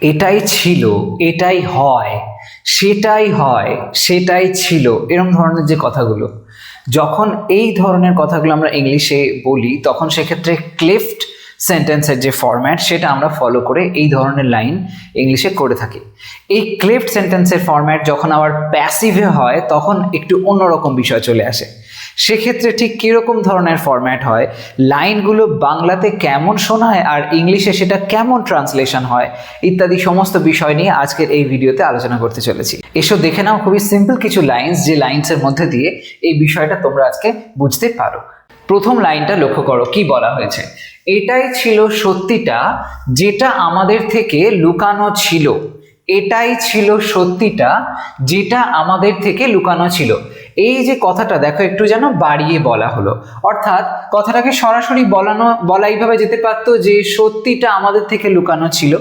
এটাই ছিল, এটাই হয়, সেটাই ছিল, এরকম ধরনের যে কথাগুলো, যখন এই ধরনের কথাগুলো আমরা ইংলিশে বলি তখন সেক্ষেত্রে ক্লেফট সেন্টেন্সের যে ফরম্যাট সেটা আমরা ফলো করে এই ধরনের লাইন ইংলিশে করে থাকি। এই ক্লেফট সেন্টেন্সের ফরম্যাট যখন আবার প্যাসিভে হয় তখন একটু অন্যরকম বিষয় চলে আসে। সেক্ষেত্রে ঠিক কীরকম ধরনের ফরম্যাট হয়, লাইনগুলো বাংলাতে কেমন শোনায় আর ইংলিশে সেটা কেমন ট্রান্সলেশন হয় ইত্যাদি সমস্ত বিষয় নিয়ে আজকের এই ভিডিওতে আলোচনা করতে চলেছি। এসো দেখে নাও খুবই সিম্পল কিছু লাইনস, যে লাইনসের মধ্যে দিয়ে এই বিষয়টা তোমরা আজকে বুঝতে পারো। প্রথম লাইনটা লক্ষ্য করো, কি বলা হয়েছে? এটাই ছিল সত্যিটা যেটা আমাদের থেকে লুকানো ছিল। এটাই ছিল সত্যিটা যেটা আমাদের থেকে লুকানো ছিল। এই যে কথাটা দেখো একটু যেন বাড়িয়ে বলা হলো, অর্থাৎ কথাটাকে সরাসরি বলা এইভাবে যেতে পারতো যে সত্যিটা আমাদের থেকে লুকানো ছিল,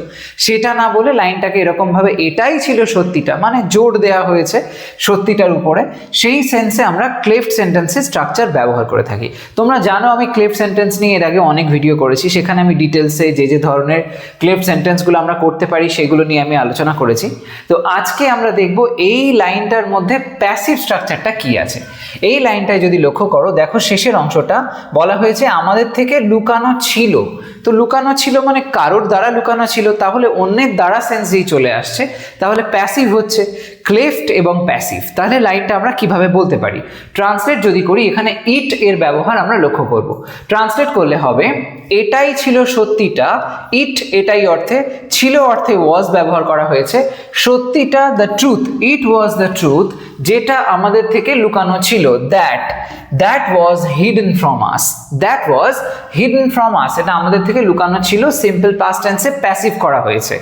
সেটা না বলে লাইনটাকে এরকম ভাবে এটাই ছিল সত্যিটা, মানে জোর দেওয়া হয়েছে সত্যিটার উপরে। সেই সেন্সে আমরা ক্লেফট সেন্টেন্সের স্ট্রাকচার ব্যবহার করে থাকি। তোমরা জানো আমি ক্লেফট সেন্টেন্স নিয়ে এর আগে অনেক ভিডিও করেছি, সেখানে আমি ডিটেলসে যে ধরনের ক্লেফট সেন্টেন্সগুলো আমরা করতে পারি সেগুলো নিয়ে আমি আলোচনা করেছি। তো আজকে আমরা দেখব এই লাইনটার মধ্যে প্যাসিভ স্ট্রাকচারটা কি আছে। এই লাইনটায় যদি লক্ষ্য করো, দেখো শেষের অংশটা বলা হয়েছে আমাদের থেকে লুকানো ছিল। তো লুকানো ছিল মানে কারোর দ্বারা লুকানো ছিল, তাহলে অন্যের দ্বারা সেন্সেই চলে আসছে, তাহলে প্যাসিভ হচ্ছে। ক্লেফট এবং প্যাসিভ, তাহলে লাইনটা আমরা কিভাবে বলতে পারি? ট্রান্সলেট যদি করি, এখানে ইট এর ব্যবহার আমরা লক্ষ্য করব। ট্রান্সলেট করলে হবে এটাই ছিল সত্যিটা, ইট এটাই অর্থে, ছিল অর্থে ওয়াজ ব্যবহার করা হয়েছে, সত্যিটা the truth, it was the truth যেটা আমাদের থেকে লুকানো ছিল, that was hidden from us, that was hidden from আস, এটা আমাদের থেকে লুকানো ছিল, সিম্পল পাস্ট টেন্সে প্যাসিভ করা হয়েছে,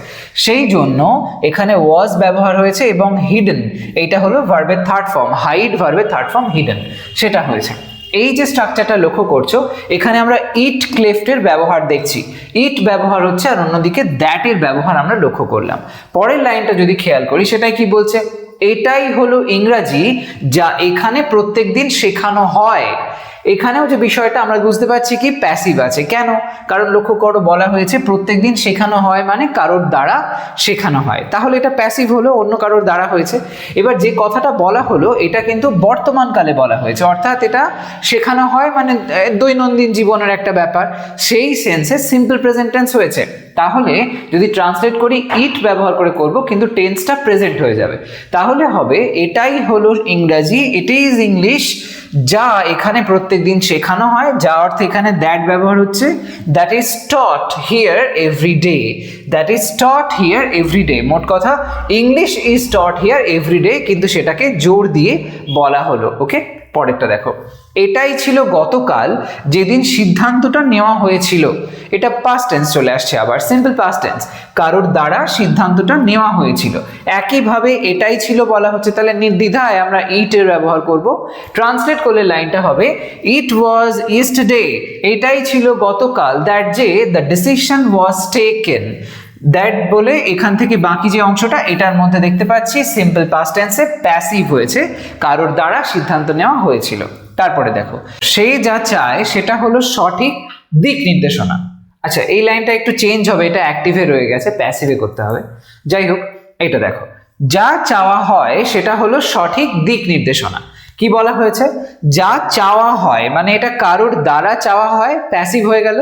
সেই জন্য এখানে ওয়াজ ব্যবহার হয়েছে এবং হিডেন এইটা হলো ভার্বের থার্ড ফর্ম, হাইড ভার্বের থার্ড ফর্ম হিডেন সেটা হয়েছে। এই যে স্ট্রাকচারটা লক্ষ্য করছো, এখানে আমরা ইট ক্লেফটের ব্যবহার দেখছি, ইট ব্যবহার হচ্ছে আর অন্যদিকে দ্যাট এর ব্যবহার আমরা লক্ষ্য করলাম। পরের লাইনটা যদি খেয়াল করি, সেটাই কি বলছে? এটাই হলো ইংরাজি যা এখানে প্রত্যেকদিন শেখানো হয়। এখানেও যে বিষয়টা আমরা বুঝতে পারছি কি প্যাসিভ আছে, কেন? কারণ লক্ষ্য করো বলা হয়েছে প্রত্যেকদিন শেখানো হয়, মানে কারোর দ্বারা শেখানো হয়, তাহলে এটা প্যাসিভ হলো, অন্য কারোর দ্বারা হয়েছে। এবার যে কথাটা বলা হলো এটা কিন্তু বর্তমান কালে বলা হয়েছে, অর্থাৎ এটা শেখানো হয় মানে দৈনন্দিন জীবনের একটা ব্যাপার, সেই সেন্সে সিম্পল প্রেজেন্ট টেন্স হয়েছে। তাহলে যদি ট্রান্সলেট করি ইট ব্যবহার করে করব, কিন্তু টেন্সটা প্রেজেন্ট হয়ে যাবে, তাহলে হবে এটাই হলো ইংরাজি, ইট ইজ ইংলিশ যা এখানে প্রত্যেকদিন শেখানো হয়, যা অর্থে এখানে দ্যাট ব্যবহার হচ্ছে, that is taught here everyday, that is taught here everyday. মোট কথা English is taught here everyday, কিন্তু সেটাকে জোর দিয়ে বলা হলো। ওকে, পরেরটা দেখো, এটাই ছিল গতকাল যেদিন সিদ্ধান্তটা নেওয়া হয়েছিল, এটা পাস্ট টেন্স চলে আসছে, আবার সিম্পল পাস্ট টেন্স, কারোর দ্বারা সিদ্ধান্তটা নেওয়া হয়েছিল। একইভাবে এটাই ছিল বলা হচ্ছে, তাহলে নির্দ্বিধায় আমরা ইট এর ব্যবহার করব। ট্রান্সলেট করলে লাইনটা হবে ইট ওয়াজ ইয়েস্টারডে, এটাই ছিল গতকাল, দ্যাট যে the decision was taken, that বলে এখান থেকে বাকি যে অংশটা এটার মধ্যে দেখতে পাচ্ছি সিম্পল পাস্ট টেন্সে প্যাসিভ হয়েছে, কারোর দ্বারা সিদ্ধান্ত নেওয়া হয়েছিল। তারপরে দেখো, সে যা চায় সেটা হলো সঠিক দিক নির্দেশনা। আচ্ছা, এই লাইনটা একটু চেঞ্জ হবে, এটা অ্যাক্টিভে রয়ে গেছে, প্যাসিভে করতে হবে। যাই হোক, এটা দেখো, যা চাওয়া হয় সেটা হলো সঠিক দিক নির্দেশনা। কি বলা হয়েছে? যা চাওয়া হয়, মানে এটা কারোর দ্বারা চাওয়া হয়, প্যাসিভ হয়ে গেল।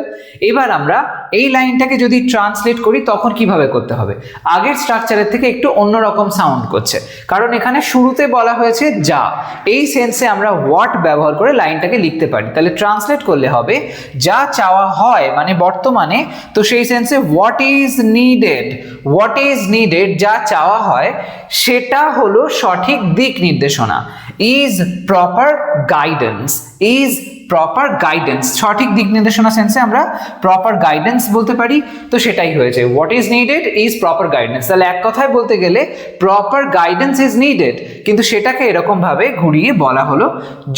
এবার আমরা এই লাইনটাকে যদি ট্রান্সলেট করি তখন কিভাবে করতে হবে? আগের স্ট্রাকচারের থেকে একটু অন্যরকম সাউন্ড করছে, কারণ এখানে শুরুতে বলা হয়েছে যা, এই সেন্সে আমরা হোয়াট ব্যবহার করে লাইনটাকে লিখতে পারি। তাহলে ট্রান্সলেট করলে হবে যা চাওয়া হয় মানে বর্তমানে, তো সেই সেন্সে what is needed, what is needed যা চাওয়া হয় সেটা হলো সঠিক দিক নির্দেশনা, is proper guidance, is proper guidance, সঠিক দিক নির্দেশনা সেন্সে আমরা প্রপার গাইডেন্স বলতে পারি। তো সেটাই হয়েছে, what is needed is proper guidance. তাহলে এক কথায় বলতে গেলে প্রপার গাইডেন্স ইজ নিডেড, কিন্তু সেটাকে এরকম ভাবে ঘুরিয়ে বলা হলো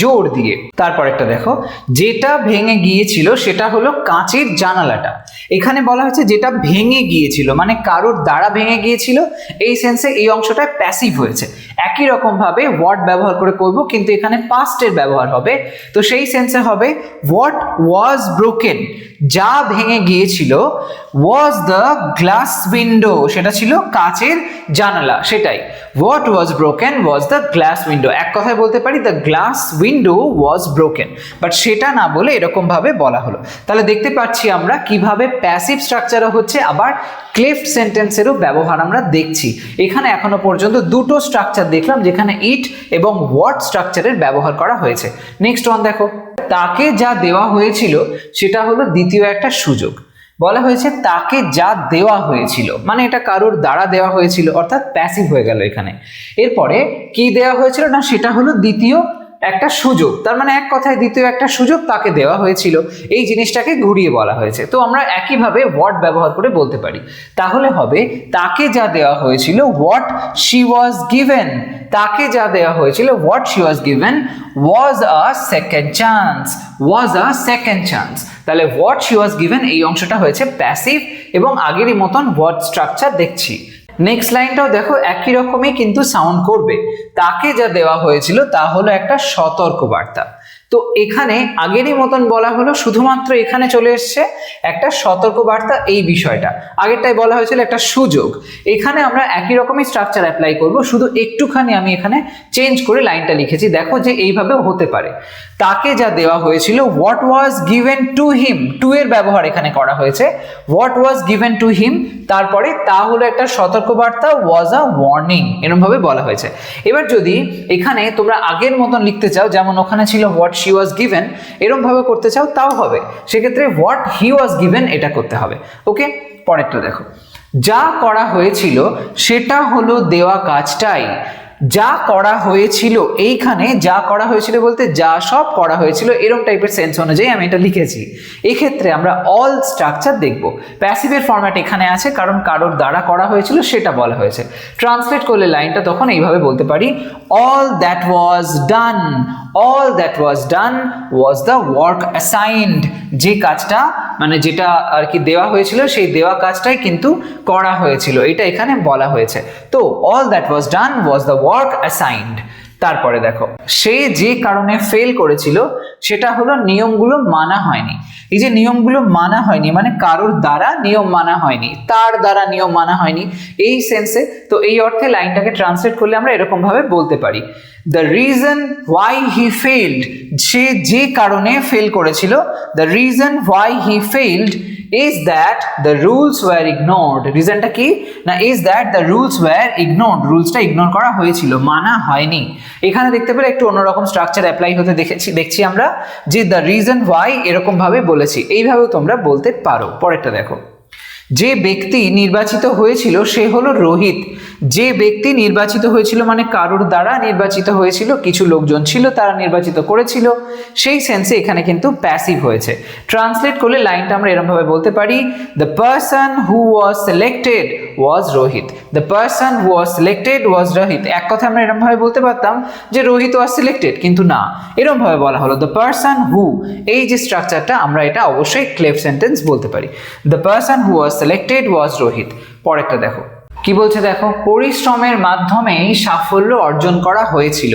জোর দিয়ে। তারপর একটা দেখো, যেটা ভেঙে গিয়েছিল সেটা হলো কাঁচের জানালাটা। এখানে বলা হয়েছে যেটা ভেঙে গিয়েছিল, মানে কারোর দ্বারা ভেঙে গিয়েছিল, এই সেন্সে এই অংশটা প্যাসিভ হয়েছে। একই রকম ভাবে হোয়াট ব্যবহার করে করব, কিন্তু এখানে পাস্টের ব্যবহার হবে, তো সেই সেন্সে হবে হোয়াট ওয়াজ ব্রোকেন, যা ভেঙে গিয়েছিল was the glass window, সেটা ছিল কাচের জানালা, সেটাই what was broken was the glass window, এক কথায় বলতে পারি the glass window was broken, but সেটা না বলে এরকম ভাবে বলা হলো। তাহলে দেখতে পাচ্ছি আমরা কিভাবে প্যাসিভ স্ট্রাকচারও হচ্ছে, আবার ক্লেফট সেন্টেন্সেরও ব্যবহার আমরা দেখছি। এখানে এখনো পর্যন্ত দুটো স্ট্রাকচার দেখলাম যেখানে ইট এবং হোয়াট স্ট্রাকচারের ব্যবহার করা হয়েছে। নেক্সট ওয়ান দেখো, তাকে যা দেওয়া হয়েছিল সেটা হলো দ্বিতীয় একটা সুযোগ। বলা হয়েছে তাকে যা দেওয়া হয়েছিল, মানে এটা কারোর দ্বারা দেওয়া হয়েছিল, অর্থাৎ প্যাসিভ হয়ে গেল এখানে। এরপরে কি দেওয়া হয়েছিল না, সেটা হলো দ্বিতীয় একটা সুযোগ, তার মানে এক কথায় দ্বিতীয় একটা সুযোগ তাকে দেওয়া হয়েছিল, এই জিনিসটাকে ঘুরিয়ে বলা হয়েছে। তো আমরা একইভাবে হোয়াট ব্যবহার করে বলতে পারি, তাহলে হবে তাকে যা দেওয়া হয়েছিল হোয়াট শি ওয়াজ গিভেন, তাকে যা দেওয়া হয়েছিল what she was given was a second chance, was a second chance. তাহলে হোয়াট শি ওয়াজ গিভেন এই অংশটা হয়েছে প্যাসিভ এবং আগেরই মতন হোয়াট স্ট্রাকচার দেখছি। নেক্সট লাইনটাও দেখো একই রকমই কিন্তু সাউন্ড করবে, তাকে যা দেওয়া হয়েছিল তা হলো একটা সতর্ক বার্তা। তো এখানে আগেরই মতন বলা হলো, শুধুমাত্র এখানে চলে এসছে একটা সতর্ক বার্তা, এই বিষয়টা আগেরটাই বলা হয়েছিল একটা সুযোগ। এখানে আমরা একই রকমই স্ট্রাকচার অ্যাপ্লাই করব, শুধু একটুখানি আমি এখানে চেঞ্জ করে লাইনটা লিখেছি, দেখো যে এইভাবেও হতে পারে। তাকে যা দেওয়া হয়েছিল what was given to him, to এর ব্যবহার এখানে করা হয়েছে, what was given to him, তারপরে তা হলো একটা সতর্কবার্তা, ওয়াজ আ ওয়ার্নিং, এরকম ভাবে বলা হয়েছে। এবার যদি এখানে তোমরা আগের মতন লিখতে চাও, যেমন ওখানে ছিল হোয়াট শি ওয়াজ গিভেন, এরকম ভাবে করতে চাও তাও হবে, সেক্ষেত্রে হোয়াট হি ওয়াজ গিভেন এটা করতে হবে। ওকে, পরেরটা দেখো, যা করা হয়েছিল সেটা হলো দেওয়া কাজটাই, যা করা হয়েছিল, এইখানে যা করা হয়েছিল বলতে যা সব করা হয়েছিল, এরকম টাইপের সেন্স অনুযায়ী আমি এটা লিখেছি। এক্ষেত্রে আমরা অল স্ট্রাকচার দেখব। প্যাসিভের ফরম্যাট এখানে আছে কারণ কারোর দ্বারা করা হয়েছিল সেটা বলা হয়েছে। ট্রান্সলেট করলে লাইনটা তখন এইভাবে বলতে পারি, all that was done, all that was done was the work assigned, যে কাজটা মানে যেটা আর কি দেওয়া হয়েছিল সেই দেওয়া কাজটাই কিন্তু করা হয়েছিল, এটা এখানে বলা হয়েছে। তো all that was done was the work assigned. তারপরে দেখো, সে যে কারণে ফেল করেছিল সেটা হলো নিয়মগুলো মানা হয়নি। এই যে নিয়মগুলো মানা হয়নি মানে কারোর দ্বারা নিয়ম মানা হয়নি, তার দ্বারা নিয়ম মানা হয়নি এই সেন্সে। তো এই অর্থে লাইনটাকে ট্রান্সলেট করলে আমরা এরকম ভাবে বলতে পারি, the reason why he failed, সে যে কারণে ফেল করেছিল, the reason why he failed is that the rules were ignored, রিজনটা কি না, is that the rules were ignored, রুলসটা ইগনোর করা হয়েছিল, মানা হয়নি। এখানে দেখতে পেলে একটু অন্যরকম স্ট্রাকচার অ্যাপ্লাই হতে দেখছি আমরা, যে দ্য রিজন ওয়াই এরকম ভাবে বলেছি, এইভাবেও তোমরা বলতে পারো। পরেরটা দেখো, যে ব্যক্তি নির্বাচিত হয়েছিল সে হলো রোহিত, যে ব্যক্তি নির্বাচিত হয়েছিল মানে কারোর দ্বারা নির্বাচিত হয়েছিল, কিছু লোকজন ছিল তারা নির্বাচিত করেছিল, সেই সেন্সে এখানে কিন্তু প্যাসিভ হয়েছে। ট্রান্সলেট করলে লাইনটা আমরা এরকম ভাবে বলতে পারি, the person who was selected was Rohit, the person who was selected was Rohit. এক কথা আমরা এরকম ভাবে বলতে পারতাম যে রোহিত ওয়াজ সিলেক্টেড, কিন্তু না, এরকম ভাবে বলা হলো দ্য পারসন হু, এই যে স্ট্রাকচারটা আমরা এটা অবশ্যই ক্লেফট সেন্টেন্স বলতে পারি, the person who was selected was Rohit. পরেরটা দেখো কি বলছে, দেখো, পরিশ্রমের মাধ্যমেই সাফল্য অর্জন করা হয়েছিল,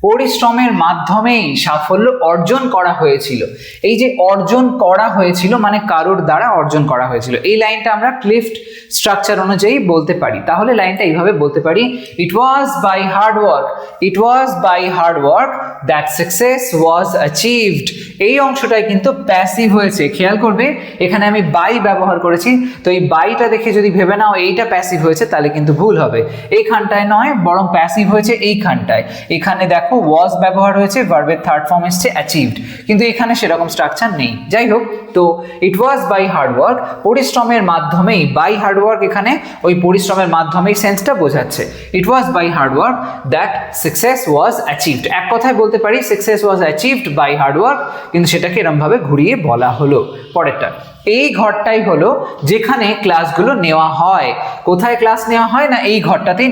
পরিশ্রমের মাধ্যমেই সাফল্য অর্জন করা হয়েছিল। এই যে অর্জন করা হয়েছিল মানে কারোর দ্বারা অর্জন করা হয়েছিল, এই লাইনটা আমরা ক্লিফট স্ট্রাকচার অনুযায়ী বলতে পারি। তাহলে লাইনটা এইভাবে বলতে পারি, it was by hard work, it was by hard work that success was achieved. এই অংশটাই কিন্তু প্যাসিভ হয়েছে, খেয়াল করবে এখানে আমি বাই ব্যবহার করেছি, তো এই বাইটা দেখে যদি ভেবে নাও এইটা প্যাসিভ হয়েছে তাহলে কিন্তু ভুল হবে, এইখানটায় নয় বরং প্যাসিভ হয়েছে এইখানটায়। এখানে দেখো ওয়াজ ব্যবহার হয়েছে, ভার্বের থার্ড ফর্ম এসছে অ্যাচিভড, কিন্তু এখানে সেরকম স্ট্রাকচার নেই। যাই হোক, তো ইট ওয়াজ বাই হার্ড ওয়ার্ক, পরিশ্রমের মাধ্যমেই, বাই হার্ড ওয়ার্ক এখানে ওই পরিশ্রমের মাধ্যমেই সেন্সটা বোঝাচ্ছে। It was by hard work that success was achieved, এক কথায় বলতে পারি success was achieved by hard work, কিন্তু সেটাকে এরকম ভাবে ঘুরিয়ে বলা হলো। পরেরটা, এই ঘরটাই হলো যেখানে ক্লাসগুলো নেওয়া হয়। কোথায় ক্লাস নেওয়া হয় না এই ঘরটাতেই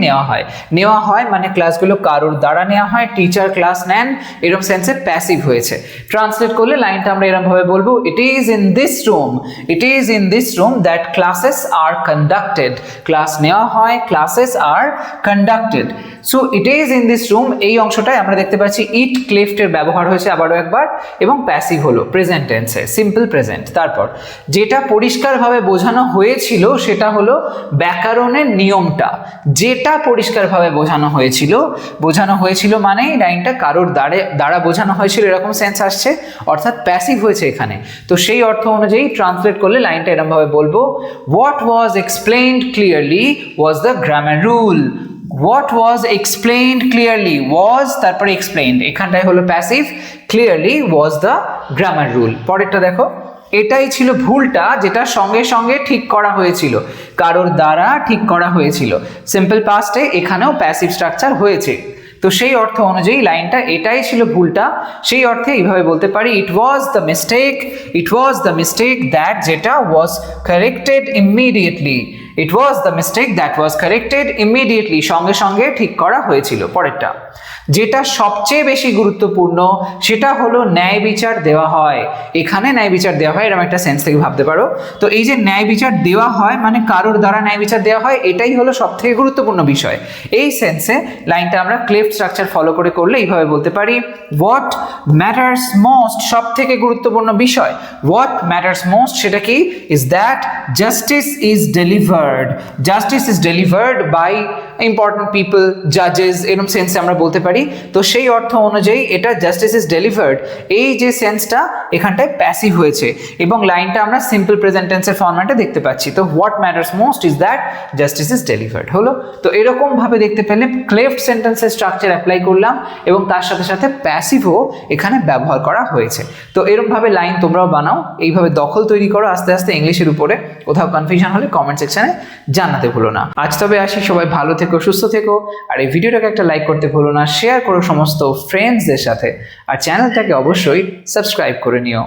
নেওয়া হয় মানে ক্লাসগুলো কারোর দ্বারা নেওয়া হয়, টিচার ক্লাস নেন, এরকম সেন্সে প্যাসিভ হয়েছে। ট্রান্সলেট করলে লাইনটা আমরা এরকম ভাবে বলবো, it is in this room that classes are conducted. Class নেওয়া হয়, classes are conducted. So it is in this room, এই অংশটায় আমরা দেখতে পাচ্ছি ইট ক্লেফটের ব্যবহার হয়েছে আবারও একবার, এবং প্যাসিভ হলো প্রেজেন্ট টেন্সে, সিম্পল প্রেজেন্ট। তারপর যেটা পরিষ্কারভাবে বোঝানো হয়েছিল সেটা হলো ব্যাকরণের নিয়মটা। যেটা পরিষ্কারভাবে বোঝানো হয়েছিল মানে লাইনটা কারোর দ্বারা বোঝানো হয়েছিল এরকম সেন্স আসছে, অর্থাৎ প্যাসিভ হয়েছে এখানে। তো সেই অর্থ অনুযায়ী ট্রান্সলেট করলে লাইনটা এরকম ভাবে বলবো, what was explained clearly was the grammar rule. What was explained clearly was তারপরে explained, এখানটায় হলো passive, clearly was the grammar rule। পরেরটা দেখো, এটাই ছিল ভুলটা যেটা সঙ্গে সঙ্গে ঠিক করা হয়েছিল, কারোর দ্বারা ঠিক করা হয়েছিল। সিম্পল পাস্টে এখানেও প্যাসিভ স্ট্রাকচার হয়েছে। তো সেই অর্থ অনুযায়ী লাইনটা এটাই ছিল ভুলটা, সেই অর্থে এইভাবে বলতে পারি, it was the mistake that যেটা was corrected immediately. It was the mistake that was corrected immediately, সঙ্গে সঙ্গে ঠিক করা হয়েছিল। পরেরটা, যেটা সবচেয়ে বেশি গুরুত্বপূর্ণ সেটা হলো ন্যায় বিচার দেওয়া হয়। এখানে ন্যায় বিচার দেওয়া হয় এরকম একটা সেন্স থেকে ভাবতে পারো। তো এই যে ন্যায় বিচার দেওয়া হয় মানে কারোর দ্বারা ন্যায় বিচার দেওয়া হয়, এটাই হলো সবথেকে গুরুত্বপূর্ণ বিষয়। এই সেন্সে লাইনটা আমরা ক্লেফট স্ট্রাকচার ফলো করলে এইভাবে বলতে পারি, হোয়াট ম্যাটার্স মোস্ট, সব থেকে গুরুত্বপূর্ণ বিষয়। হোয়াট ম্যাটার্স মোস্ট সেটা কি, is that justice is delivered by important people, জাজেস, এরকম সেন্সে আমরা বলতে পারি। তো সেই অর্থ অনুযায়ী এটা জাস্টিস ইজ ডেলিভার্ড, এই যে সেন্সটা এখানটায় প্যাসিভ হয়েছে, এবং লাইনটা আমরা সিম্পল প্রেজেন্ট টেন্সের ফরম্যাটে দেখতে পাচ্ছি। তো what matters most is that justice is delivered হলো। তো এরকম ভাবে দেখতে পেলে ক্লেফট সেন্টেন্সের স্ট্রাকচার অ্যাপ্লাই করলাম এবং তার সাথে সাথে প্যাসিভও এখানে ব্যবহার করা হয়েছে। তো এরকম ভাবে লাইন তোমরাও বানাও, এইভাবে দখল তৈরি করো আস্তে আস্তে ইংলিশের উপরে। কোথাও কনফিউশন হলে কমেন্ট সেকশনে জানাতে ভুলো না। আজ তবে আসি, সবাই ভালো থেকো, সুস্থ থেকো, আর এই ভিডিওটাকে একটা লাইক করতে ভুলো না, শেয়ার করো সমস্ত ফ্রেন্ডসদের সাথে, আর চ্যানেলটাকে অবশ্যই সাবস্ক্রাইব করে নিও।